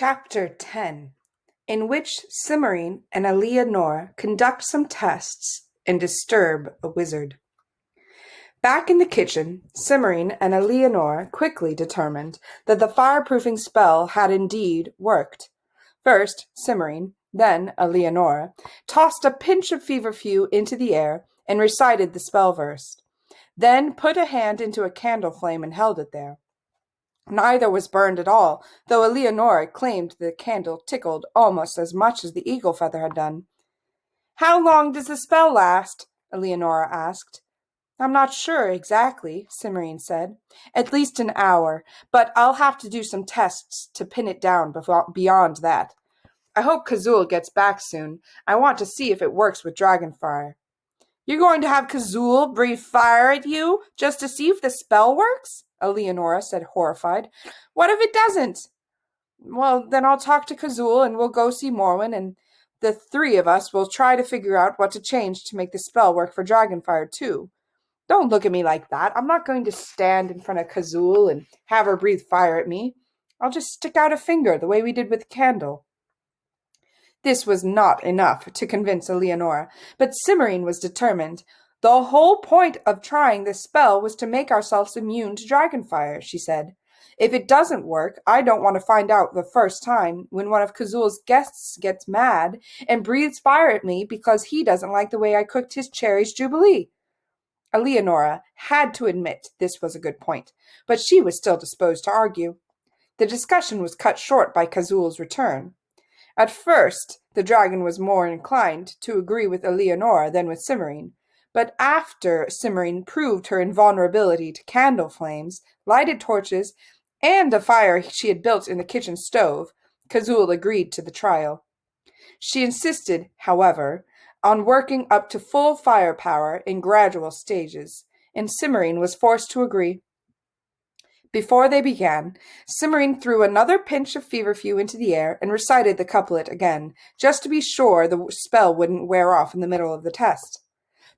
Chapter 10, in which Cimorene and Alianora conduct some tests and disturb a wizard. Back in the kitchen, Cimorene and Alianora quickly determined that the fireproofing spell had indeed worked. First, Cimorene, then Alianora, tossed a pinch of feverfew into the air and recited the spell verse, then put a hand into a candle flame and held it there. Neither was burned at all, though Alianora claimed the candle tickled almost as much as the eagle feather had done. "How long does the spell last?" Alianora asked. "I'm not sure exactly," Cimorene said. "At least an hour, but I'll have to do some tests to pin it down beyond that. I hope Kazul gets back soon. I want to see if it works with dragonfire." "You're going to have Kazul breathe fire at you just to see if the spell works?" Alianora said, horrified. "What if it doesn't?" "Well, then I'll talk to Kazul and we'll go see Morwen, and the three of us will try to figure out what to change to make the spell work for dragonfire too. Don't look at me like that. I'm not going to stand in front of Kazul and have her breathe fire at me. I'll just stick out a finger the way we did with the candle." This was not enough to convince Alianora, but Cimorene was determined. "The whole point of trying this spell was to make ourselves immune to dragonfire," she said. "If it doesn't work, I don't want to find out the first time when one of Kazul's guests gets mad and breathes fire at me because he doesn't like the way I cooked his cherries jubilee." Alianora had to admit this was a good point, but she was still disposed to argue. The discussion was cut short by Kazul's return. At first, the dragon was more inclined to agree with Alianora than with Cimorene, but after Cimorene proved her invulnerability to candle flames, lighted torches, and a fire she had built in the kitchen stove, Kazul agreed to the trial. She insisted, however, on working up to full firepower in gradual stages, and Cimorene was forced to agree. Before they began, Cimorene threw another pinch of feverfew into the air and recited the couplet again, just to be sure the spell wouldn't wear off in the middle of the test.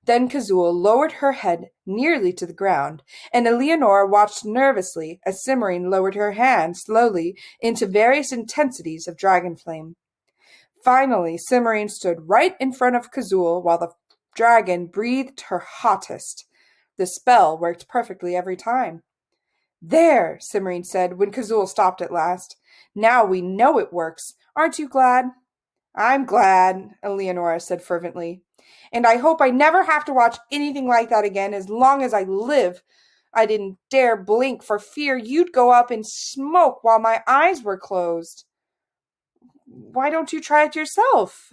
Then Kazul lowered her head nearly to the ground, and Alianora watched nervously as Cimorene lowered her hand slowly into various intensities of dragon flame. Finally, Cimorene stood right in front of Kazul while the dragon breathed her hottest. The spell worked perfectly every time. "There," Cimorene said when Kazul stopped at last. "Now we know it works. Aren't you glad?" "I'm glad," Alianora said fervently. "And I hope I never have to watch anything like that again as long as I live. I didn't dare blink for fear you'd go up in smoke while my eyes were closed." "Why don't you try it yourself?"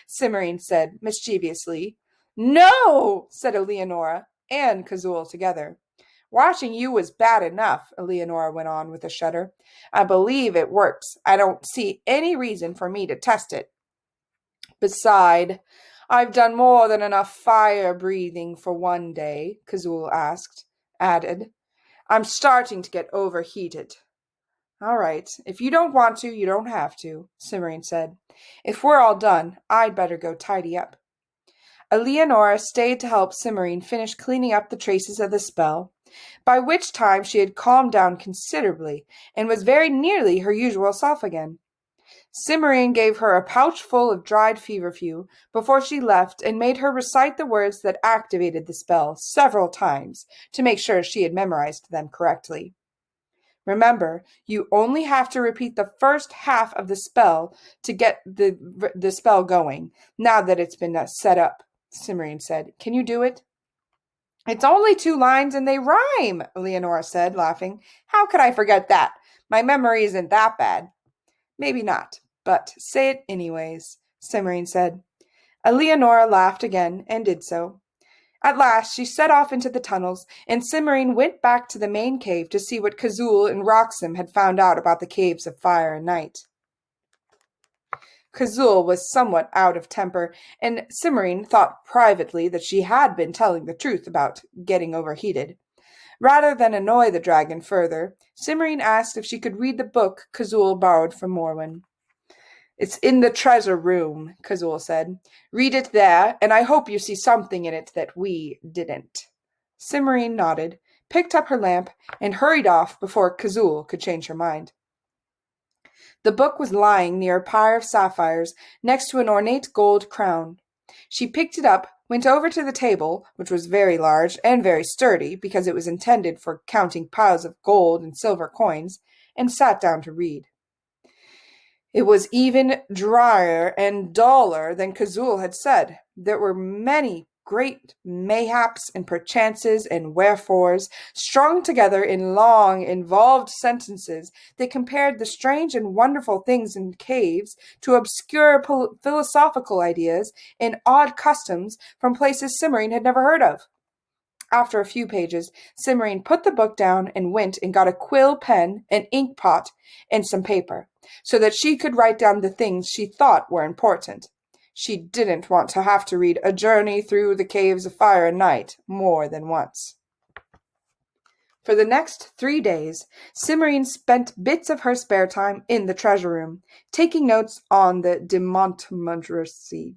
Cimorene said mischievously. "No," said Alianora and Kazul together. "Watching you was bad enough," Alianora went on with a shudder. "I believe it works. I don't see any reason for me to test it. Beside, I've done more than enough fire-breathing for one day," Kazul added. "I'm starting to get overheated." "All right. If you don't want to, you don't have to," Cimorene said. "If we're all done, I'd better go tidy up." Alianora stayed to help Cimorene finish cleaning up the traces of the spell, by which time she had calmed down considerably and was very nearly her usual self again. Cimorene gave her a pouch full of dried feverfew before she left and made her recite the words that activated the spell several times to make sure she had memorized them correctly. "Remember, you only have to repeat the first half of the spell to get the spell going, now that it's been set up," Cimorene said. "Can you do it?" "It's only 2 lines and they rhyme," Alianora said, laughing. "How could I forget that? My memory isn't that bad." "Maybe not, but say it anyways," Cimorene said. Alianora laughed again and did so. At last she set off into the tunnels, and Cimorene went back to the main cave to see what Kazul and Roxham had found out about the caves of fire and night. Kazul was somewhat out of temper, and Cimorene thought privately that she had been telling the truth about getting overheated. Rather than annoy the dragon further, Cimorene asked if she could read the book Kazul borrowed from Morwen. "It's in the treasure room," Kazul said. "Read it there, and I hope you see something in it that we didn't." Cimorene nodded, picked up her lamp, and hurried off before Kazul could change her mind. The book was lying near a pile of sapphires next to an ornate gold crown. She picked it up, went over to the table, which was very large and very sturdy because it was intended for counting piles of gold and silver coins, and sat down to read. It was even drier and duller than Kazul had said. There were many great mayhaps and perchances and wherefores, strung together in long, involved sentences that compared the strange and wonderful things in caves to obscure philosophical ideas and odd customs from places Cimorene had never heard of. After a few pages, Cimorene put the book down and went and got a quill pen, an ink pot, and some paper, so that she could write down the things she thought were important. She didn't want to have to read A Journey Through the Caves of Fire and Night more than once. For the next 3 days, Cimorene spent bits of her spare time in the treasure room, taking notes on the de Montmorency.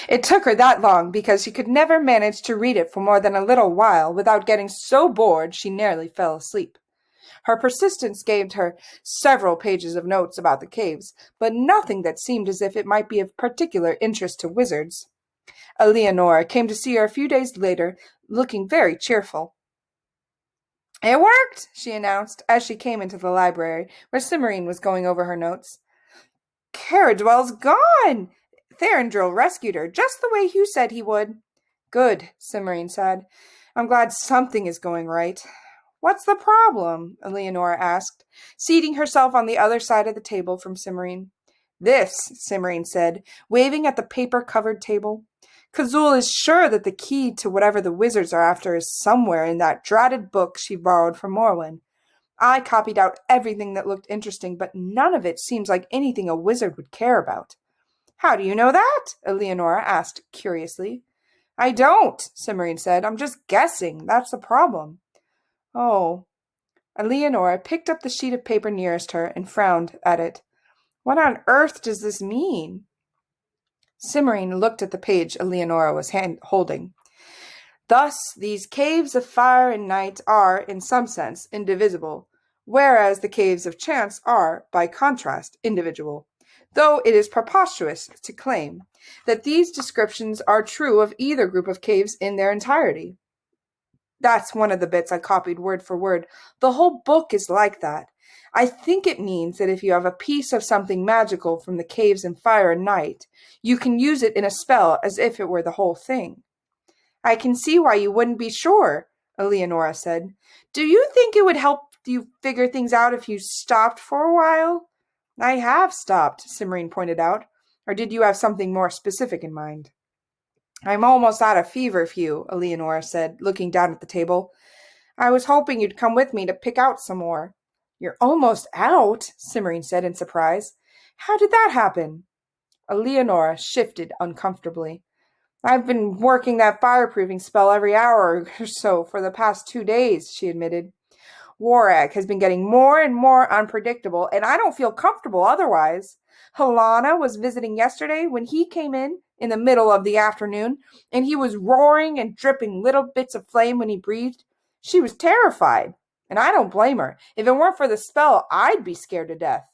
It took her that long because she could never manage to read it for more than a little while without getting so bored she nearly fell asleep. Her persistence gave her several pages of notes about the caves, but nothing that seemed as if it might be of particular interest to wizards. Alianora came to see her a few days later, looking very cheerful. "It worked," she announced as she came into the library, where Cimorene was going over her notes. "Caradwell's gone! Thranduil rescued her, just the way Hugh said he would." "Good," Cimorene said. "I'm glad something is going right." "What's the problem?" Alianora asked, seating herself on the other side of the table from Cimorene. "This," Cimorene said, waving at the paper-covered table. "Kazul is sure that the key to whatever the wizards are after is somewhere in that dratted book she borrowed from Morwen. I copied out everything that looked interesting, but none of it seems like anything a wizard would care about." "How do you know that?" Alianora asked curiously. "I don't," Cimorene said. "I'm just guessing. That's the problem." "Oh." Alianora picked up the sheet of paper nearest her and frowned at it. "What on earth does this mean?" Cimorene looked at the page Alianora was holding. "Thus, these caves of fire and night are, in some sense, indivisible, whereas the caves of chance are, by contrast, individual, though it is preposterous to claim that these descriptions are true of either group of caves in their entirety." That's one of the bits I copied word for word. The whole book is like that. I think it means that if you have a piece of something magical from the caves in fire and night, you can use it in a spell as if it were the whole thing. "I can see why you wouldn't be sure," Alianora said. "Do you think it would help you figure things out if you stopped for a while?" "I have stopped," Cimorene pointed out. "Or did you have something more specific in mind?" "I'm almost out of feverfew," Alianora said, looking down at the table. "I was hoping you'd come with me to pick out some more." "You're almost out?" Cimorene said in surprise. "How did that happen?" Alianora shifted uncomfortably. "I've been working that fireproofing spell every hour or so for the past 2 days," she admitted. "Warag has been getting more and more unpredictable, and I don't feel comfortable otherwise. Helena was visiting yesterday when he came in the middle of the afternoon, and he was roaring and dripping little bits of flame when he breathed. She was terrified, and I don't blame her. If it weren't for the spell, I'd be scared to death."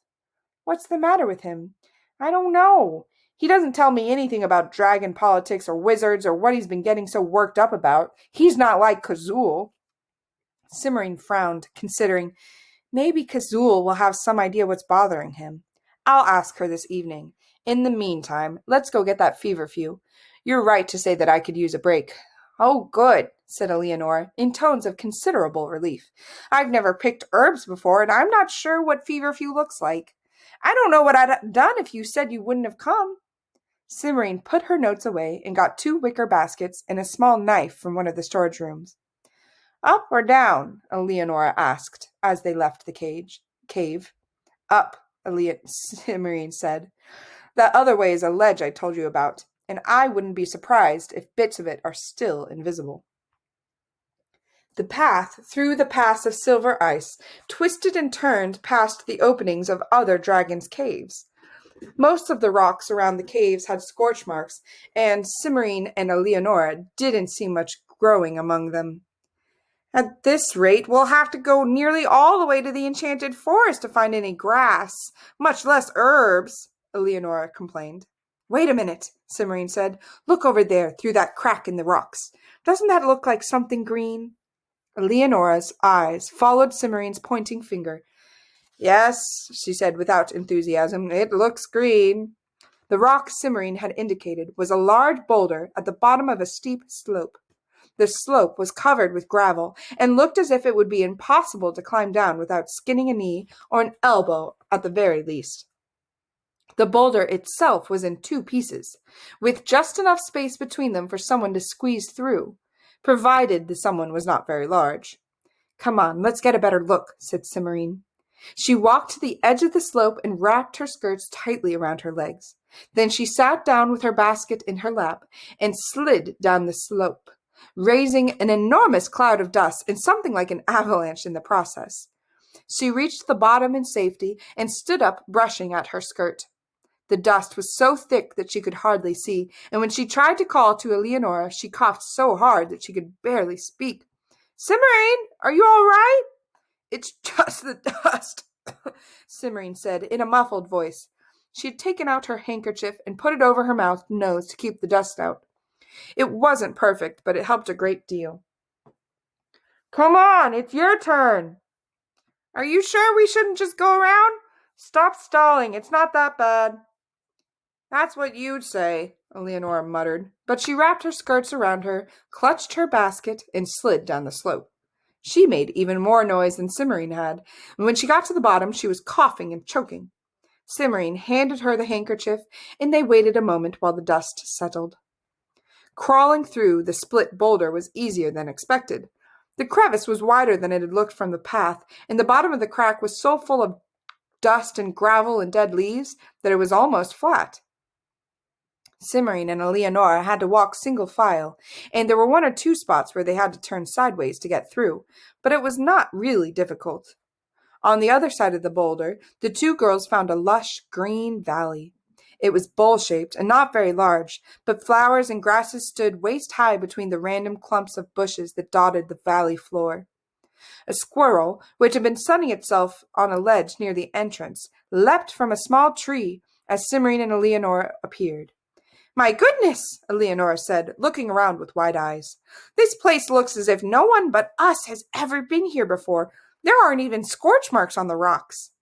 "What's the matter with him?" "I don't know. He doesn't tell me anything about dragon politics or wizards or what he's been getting so worked up about. He's not like Kazul." Cimorene frowned, considering. Maybe Kazul will have some idea what's bothering him. I'll ask her this evening. In the meantime, let's go get that feverfew. You're right to say that I could use a break." "Oh, good," said Alianora, in tones of considerable relief. "I've never picked herbs before, and I'm not sure what feverfew looks like. I don't know what I'd have done if you said you wouldn't have come." Cimorene put her notes away and got 2 wicker baskets and a small knife from one of the storage rooms. "Up or down?" Alianora asked as they left the cave. "Up," Cimorene said. "That other way is a ledge I told you about, and I wouldn't be surprised if bits of it are still invisible." The path through the pass of silver ice twisted and turned past the openings of other dragons' caves. Most of the rocks around the caves had scorch marks, and Cimorene and Alianora didn't see much growing among them. At this rate, we'll have to go nearly all the way to the enchanted forest to find any grass, much less herbs, Alianora complained. Wait a minute, Cimorene said. Look over there, through that crack in the rocks. Doesn't that look like something green? Alianora's eyes followed Cimorene's pointing finger. Yes, she said without enthusiasm, it looks green. The rock Cimorene had indicated was a large boulder at the bottom of a steep slope. The slope was covered with gravel and looked as if it would be impossible to climb down without skinning a knee or an elbow at the very least. The boulder itself was in two pieces, with just enough space between them for someone to squeeze through, provided the someone was not very large. Come on, let's get a better look, said Cimorene. She walked to the edge of the slope and wrapped her skirts tightly around her legs. Then she sat down with her basket in her lap and slid down the slope, raising an enormous cloud of dust and something like an avalanche in the process. She reached the bottom in safety and stood up, brushing at her skirt. The dust was so thick that she could hardly see, and when she tried to call to Alianora, she coughed so hard that she could barely speak. Cimorene, are you all right? It's just the dust, Cimorene said in a muffled voice. She had taken out her handkerchief and put it over her mouth and nose to keep the dust out. It wasn't perfect, but it helped a great deal. Come on, it's your turn. Are you sure we shouldn't just go around? Stop stalling, it's not that bad. That's what you'd say, Alianora muttered, but she wrapped her skirts around her, clutched her basket, and slid down the slope. She made even more noise than Cimorene had, and when she got to the bottom, she was coughing and choking. Cimorene handed her the handkerchief, and they waited a moment while the dust settled. Crawling through the split boulder was easier than expected. The crevice was wider than it had looked from the path, and the bottom of the crack was so full of dust and gravel and dead leaves that it was almost flat. Cimorene and Alianora had to walk single file, and there were one or two spots where they had to turn sideways to get through, but it was not really difficult. On the other side of the boulder, the two girls found a lush green valley. It was bowl-shaped and not very large, but flowers and grasses stood waist-high between the random clumps of bushes that dotted the valley floor. A squirrel, which had been sunning itself on a ledge near the entrance, leapt from a small tree as Cimorene and Alianora appeared. My goodness, Alianora said, looking around with wide eyes. This place looks as if no one but us has ever been here before. There aren't even scorch marks on the rocks.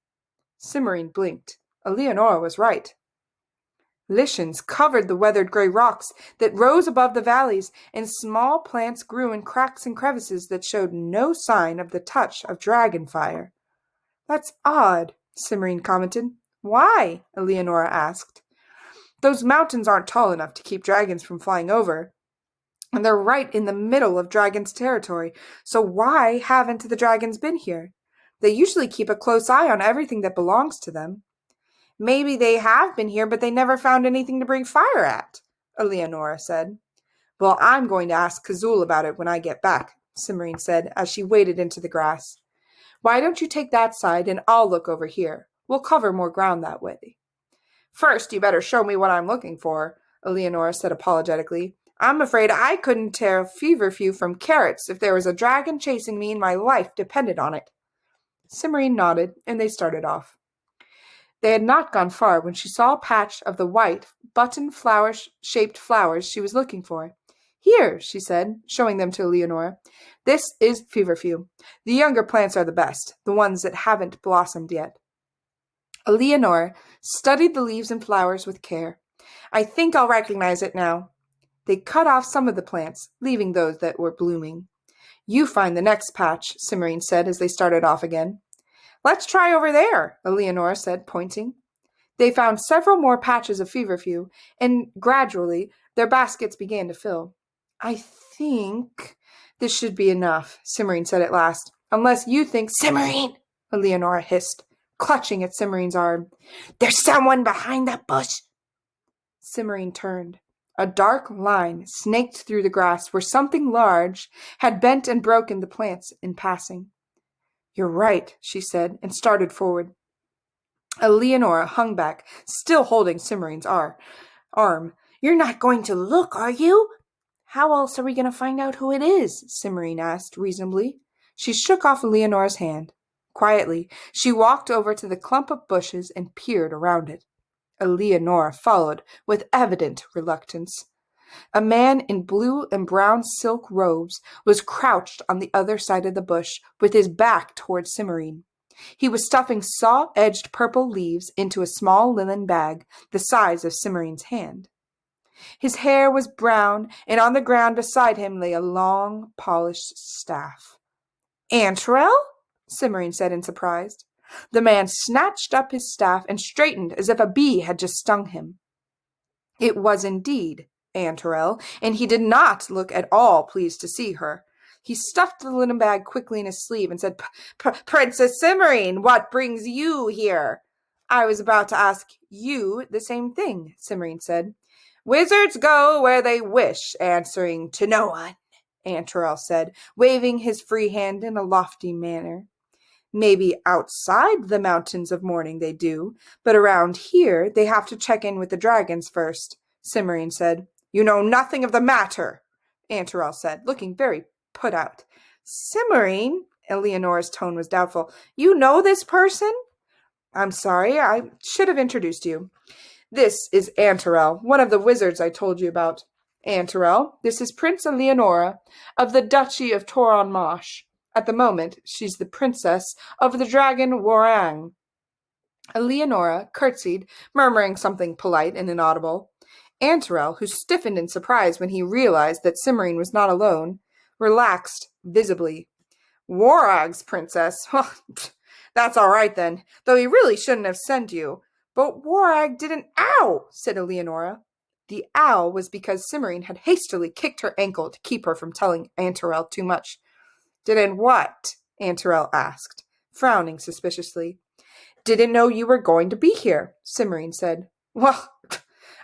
Cimorene blinked. Alianora was right. Lichens covered the weathered gray rocks that rose above the valleys, and small plants grew in cracks and crevices that showed no sign of the touch of dragon fire. That's odd, Cimorene commented. Why? Alianora asked. Those mountains aren't tall enough to keep dragons from flying over, and they're right in the middle of dragons' territory, so why haven't the dragons been here? They usually keep a close eye on everything that belongs to them. Maybe they have been here, but they never found anything to bring fire at, Alianora said. Well, I'm going to ask Kazul about it when I get back, Cimorene said as she waded into the grass. Why don't you take that side and I'll look over here? We'll cover more ground that way. First, you better show me what I'm looking for, Alianora said apologetically. I'm afraid I couldn't tell feverfew from carrots if there was a dragon chasing me and my life depended on it. Cimorene nodded, and they started off. They had not gone far when she saw a patch of the white, button-flower-shaped flowers she was looking for. Here, she said, showing them to Alianora. This is feverfew. The younger plants are the best, the ones that haven't blossomed yet. Alianora studied the leaves and flowers with care. I think I'll recognize it now. They cut off some of the plants, leaving those that were blooming. You find the next patch, Cimorene said as they started off again. Let's try over there, Alianora said, pointing. They found several more patches of feverfew, and gradually their baskets began to fill. I think this should be enough, Cimorene said at last. Unless you think— Cimorene! Alianora hissed, clutching at Cimorene's arm. There's someone behind that bush! Cimorene turned. A dark line snaked through the grass where something large had bent and broken the plants in passing. You're right, she said, and started forward. Alianora hung back, still holding Cimorene's arm. You're not going to look, are you? How else are we going to find out who it is? Cimorene asked reasonably. She shook off Alianora's hand. Quietly, she walked over to the clump of bushes and peered around it. Alianora followed with evident reluctance. A man in blue and brown silk robes was crouched on the other side of the bush with his back toward Cimorene. He was stuffing saw-edged purple leaves into a small linen bag the size of Cimorene's hand. His hair was brown, and on the ground beside him lay a long, polished staff. "Antarel?" Cimorene said in surprise. The man snatched up his staff and straightened as if a bee had just stung him. It was indeed Antarel, and he did not look at all pleased to see her. He stuffed the linen bag quickly in his sleeve and said, "Princess Cimorene, what brings you here?" "I was about to ask you the same thing," Cimorene said. "Wizards go where they wish, answering to no one," Antarel said, waving his free hand in a lofty manner. "Maybe outside the mountains of morning they do, but around here they have to check in with the dragons first," Cimorene said. "You know nothing of the matter," Antarel said, looking very put out. "Cimorene," Alianora's tone was doubtful, "you know this person?" "I'm sorry, I should have introduced you. This is Antarel, one of the wizards I told you about. Antarel, this is Prince Alianora of the Duchy of Toronmash. At the moment, she's the princess of the dragon Warang." Alianora curtsied, murmuring something polite and inaudible. Antarel, who stiffened in surprise when he realized that Cimorene was not alone, relaxed visibly. "Warag's princess? That's all right then, though he really shouldn't have sent you. But Wrede didn't— Ow!" said Alianora. The ow was because Cimorene had hastily kicked her ankle to keep her from telling Antarel too much. "Didn't what?" Antarel asked, frowning suspiciously. "Didn't know you were going to be here," Cimorene said. "Well,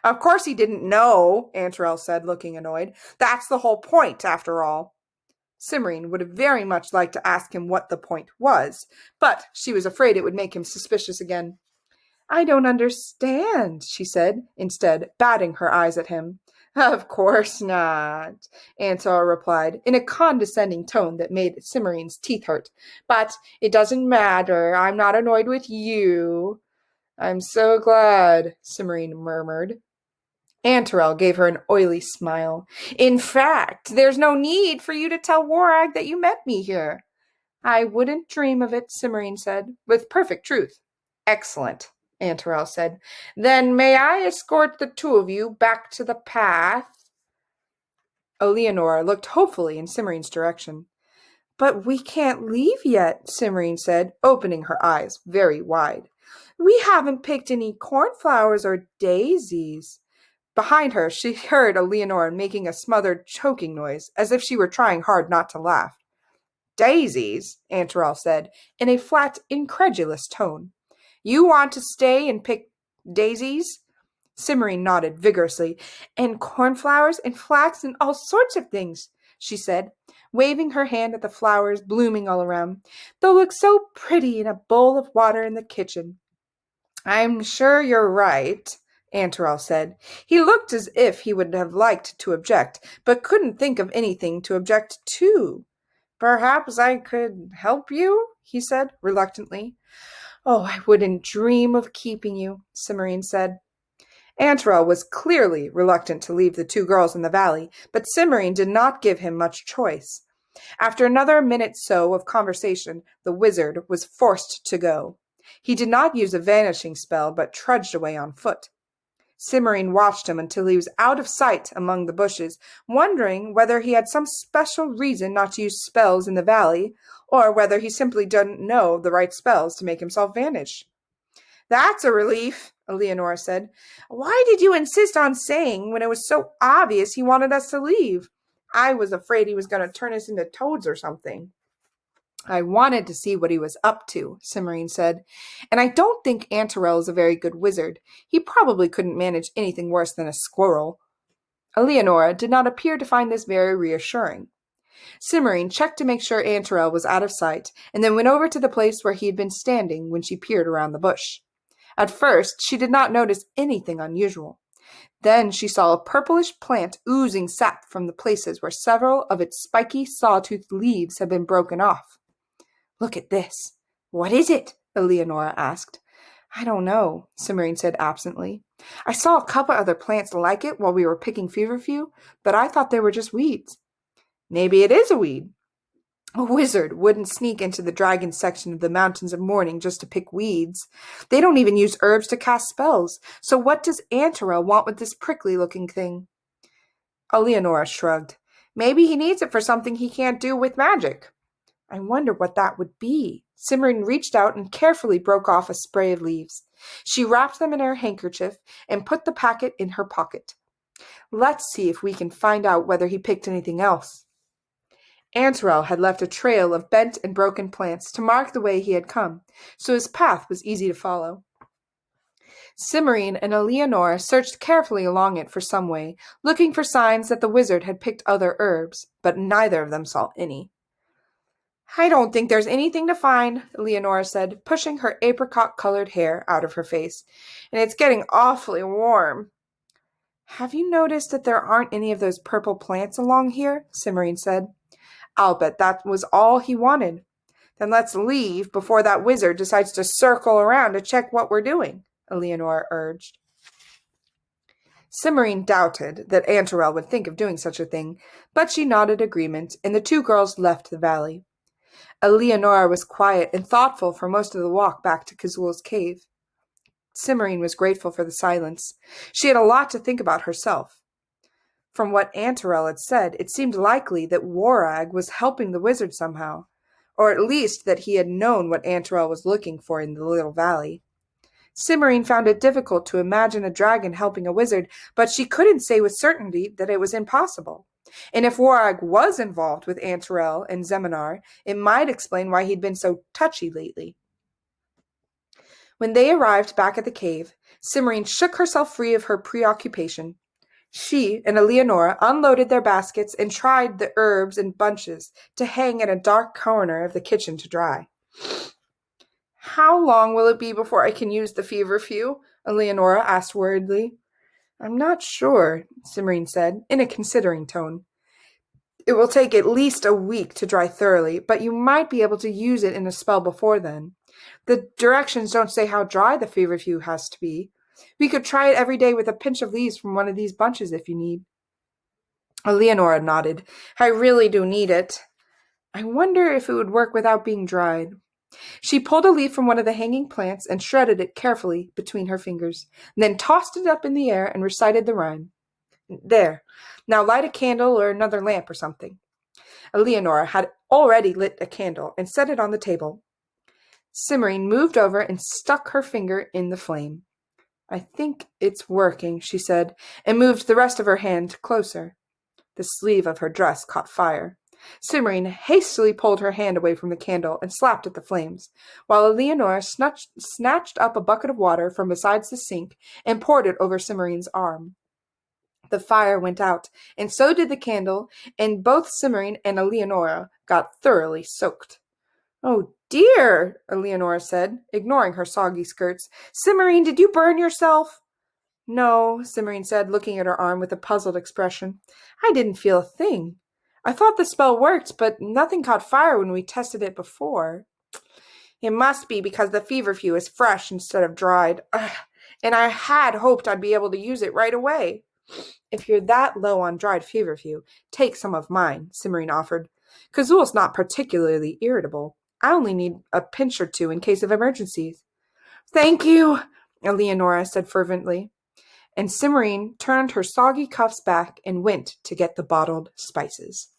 of course he didn't know," Antarel said, looking annoyed. "That's the whole point, after all." Cimorene would have very much liked to ask him what the point was, but she was afraid it would make him suspicious again. "I don't understand," she said, instead batting her eyes at him. "Of course not," Antarel replied, in a condescending tone that made Cimorene's teeth hurt. "But it doesn't matter. I'm not annoyed with you." "I'm so glad," Cimorene murmured. Antarel gave her an oily smile. "In fact, there's no need for you to tell Wrede that you met me here." "I wouldn't dream of it," Cimorene said, with perfect truth. "Excellent," Antarel said. "Then may I escort the two of you back to the path?" Alianora looked hopefully in Cimorene's direction. "But we can't leave yet," Cimorene said, opening her eyes very wide. "We haven't picked any cornflowers or daisies." Behind her, she heard Alianora making a smothered choking noise, as if she were trying hard not to laugh. "Daisies?" Antarel said, in a flat, incredulous tone. "You want to stay and pick daisies?" Cimorene nodded vigorously. "And cornflowers and flax and all sorts of things," she said, waving her hand at the flowers blooming all around. "They'll look so pretty in a bowl of water in the kitchen." "I'm sure you're right," Antarel said. He looked as if he would have liked to object, but couldn't think of anything to object to. "Perhaps I could help you," he said, reluctantly. "Oh, I wouldn't dream of keeping you," Cimorene said. Antarel was clearly reluctant to leave the two girls in the valley, but Cimorene did not give him much choice. After another minute so of conversation, the wizard was forced to go. He did not use a vanishing spell, but trudged away on foot. Cimorene watched him until he was out of sight among the bushes, wondering whether he had some special reason not to use spells in the valley, or whether he simply didn't know the right spells to make himself vanish. "That's a relief," Alianora said. "Why did you insist on staying when it was so obvious he wanted us to leave? I was afraid he was going to turn us into toads or something." "I wanted to see what he was up to," Cimorene said, "and I don't think Antarel is a very good wizard. He probably couldn't manage anything worse than a squirrel." Alianora did not appear to find this very reassuring. Cimorene checked to make sure Antarel was out of sight, and then went over to the place where he had been standing when she peered around the bush. At first, she did not notice anything unusual. Then she saw a purplish plant oozing sap from the places where several of its spiky, sawtoothed leaves had been broken off. Look at this. What is it? Alianora asked. I don't know, Cimorene said absently. I saw a couple other plants like it while we were picking feverfew, but I thought they were just weeds. Maybe it is a weed. A wizard wouldn't sneak into the dragon section of the Mountains of Mourning just to pick weeds. They don't even use herbs to cast spells, so what does Antarel want with this prickly-looking thing? Alianora shrugged. Maybe he needs it for something he can't do with magic. I wonder what that would be. Cimorene reached out and carefully broke off a spray of leaves. She wrapped them in her handkerchief and put the packet in her pocket. Let's see if we can find out whether he picked anything else. Antarel had left a trail of bent and broken plants to mark the way he had come, so his path was easy to follow. Cimorene and Alianora searched carefully along it for some way, looking for signs that the wizard had picked other herbs, but neither of them saw any. I don't think there's anything to find, Alianora said, pushing her apricot-colored hair out of her face, and it's getting awfully warm. Have you noticed that there aren't any of those purple plants along here? Cimorene said. I'll bet that was all he wanted. Then let's leave before that wizard decides to circle around to check what we're doing, Alianora urged. Cimorene doubted that Antarel would think of doing such a thing, but she nodded agreement, and the two girls left the valley. Alianora was quiet and thoughtful for most of the walk back to Kazul's cave. Cimorene was grateful for the silence. She had a lot to think about herself. From what Antarel had said, it seemed likely that Wrede was helping the wizard somehow, or at least that he had known what Antarel was looking for in the little valley. Cimorene found it difficult to imagine a dragon helping a wizard, but she couldn't say with certainty that it was impossible. And if Wrede was involved with Antarel and Zeminar, it might explain why he'd been so touchy lately. When they arrived back at the cave, Cimorene shook herself free of her preoccupation. She and Alianora unloaded their baskets and tried the herbs and bunches to hang in a dark corner of the kitchen to dry. How long will it be before I can use the feverfew? Alianora asked worriedly. I'm not sure, Cimorene said, in a considering tone. It will take at least a week to dry thoroughly, but you might be able to use it in a spell before then. The directions don't say how dry the feverfew has to be. We could try it every day with a pinch of leaves from one of these bunches if you need. Alianora nodded. I really do need it. I wonder if it would work without being dried. She pulled a leaf from one of the hanging plants and shredded it carefully between her fingers, then tossed it up in the air and recited the rhyme. There. Now light a candle or another lamp or something. Alianora had already lit a candle and set it on the table. Cimorene moved over and stuck her finger in the flame. I think it's working, she said, and moved the rest of her hand closer. The sleeve of her dress caught fire. Cimorene hastily pulled her hand away from the candle and slapped at the flames, while Alianora snatched up a bucket of water from beside the sink and poured it over Cimorene's arm. The fire went out, and so did the candle, and both Cimorene and Alianora got thoroughly soaked. Oh dear, Alianora said, ignoring her soggy skirts. Cimorene, did you burn yourself? No, Cimorene said, looking at her arm with a puzzled expression. I didn't feel a thing. I thought the spell worked, but nothing caught fire when we tested it before. It must be because the feverfew is fresh instead of dried. Ugh. And I had hoped I'd be able to use it right away. If you're that low on dried feverfew, take some of mine, Cimorene offered. Kazul's not particularly irritable. I only need a pinch or two in case of emergencies. Thank you, Alianora said fervently. And Cimorene turned her soggy cuffs back and went to get the bottled spices.